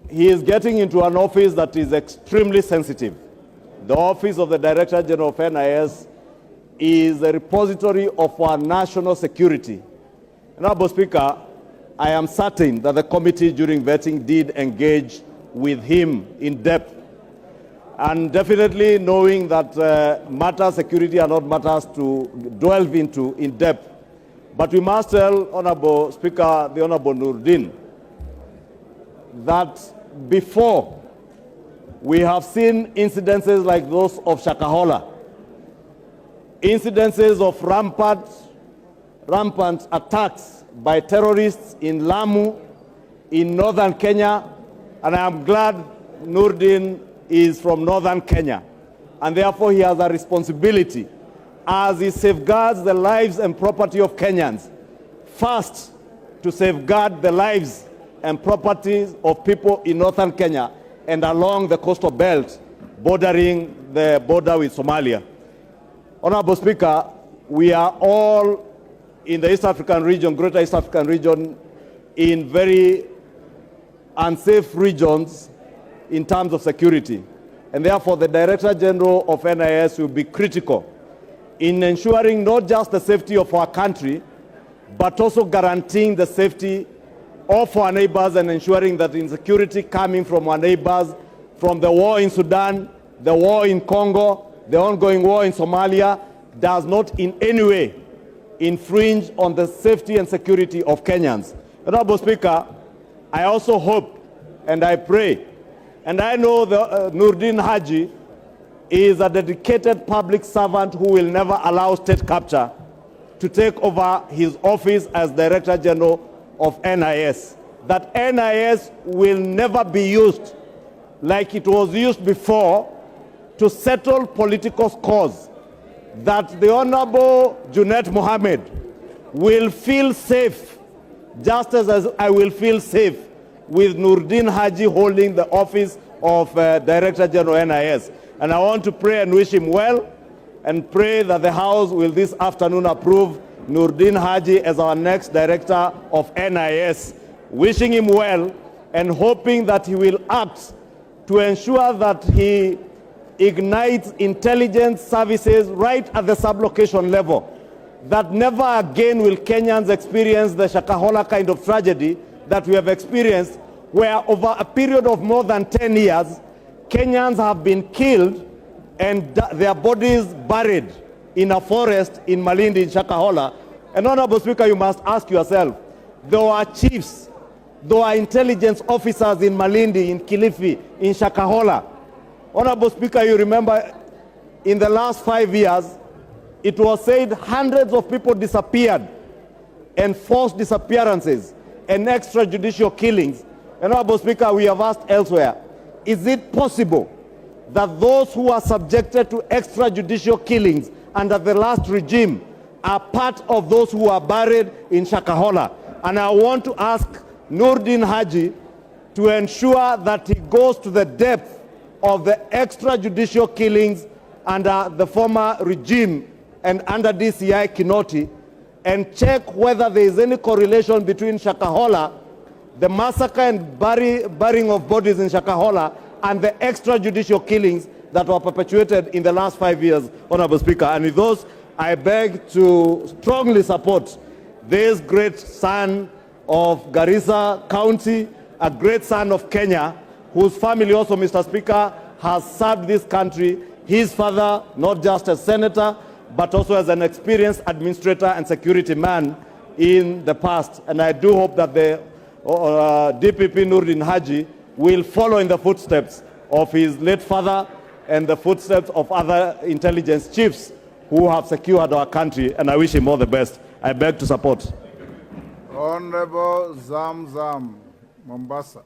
he is getting into an office that is extremely sensitive. The office of the Director General of NIS is a repository of our national security. Honorable Speaker, I am certain that the committee during vetting did engage with him in depth, and definitely knowing that matters security are not matters to delve into in depth. But we must tell Honorable Speaker, the Honorable Nurdin, that before we have seen incidences like those of Shakahola, incidences of rampant attacks by terrorists in Lamu, in northern Kenya, and I am glad Nurdin is from northern Kenya, and therefore he has a responsibility as he safeguards the lives and property of Kenyans, first to safeguard the lives and properties of people in northern Kenya and along the coastal belt bordering the border with Somalia. Honorable Speaker, we are all in the East African region, Greater East African region, in very unsafe regions in terms of security. And therefore, the Director General of NIS will be critical in ensuring not just the safety of our country, but also guaranteeing the safety of our neighbors and ensuring that insecurity coming from our neighbors, from the war in Sudan, the war in Congo, the ongoing war in Somalia, does not in any way infringe on the safety and security of Kenyans. Honorable Speaker, I also hope and I pray, and I know that Nurdin Haji is a dedicated public servant who will never allow state capture to take over his office as Director General of NIS. That NIS will never be used like it was used before to settle political scores. That the Honorable Junet Mohammed will feel safe, just as I will feel safe with Nurdin Haji holding the office of Director General NIS. And I want to pray and wish him well, and pray that the House will this afternoon approve Nurdin Haji as our next Director of NIS. Wishing him well and hoping that he will act to ensure that he ignites intelligence services right at the sublocation level, that never again will Kenyans experience the Shakahola kind of tragedy that we have experienced, where over a period of more than 10 years, Kenyans have been killed and their bodies buried in a forest in Malindi, in Shakahola. And Honorable Speaker, you must ask yourself, there are chiefs, there are intelligence officers in Malindi, in Kilifi, in Shakahola. Honorable Speaker, you remember in the last 5 years, it was said hundreds of people disappeared, and forced disappearances and extrajudicial killings. Honorable Speaker, we have asked elsewhere, is it possible that those who are subjected to extrajudicial killings under the last regime are part of those who are buried in Shakahola? And I want to ask Nurdin Haji to ensure that he goes to the depth of the extrajudicial killings under the former regime and under DCI Kinoti, and check whether there is any correlation between Shakahola, the massacre and burying of bodies in Shakahola, and the extrajudicial killings that were perpetuated in the last 5 years, Honorable Speaker. And with those, I beg to strongly support this great son of Garissa County, a great son of Kenya, whose family also, Mr. Speaker, has served this country. His father, not just as senator, but also as an experienced administrator and security man in the past. And I do hope that the DPP Nurdin Haji will follow in the footsteps of his late father and the footsteps of other intelligence chiefs who have secured our country, and I wish him all the best. I beg to support. Honorable Zamzam, Mombasa.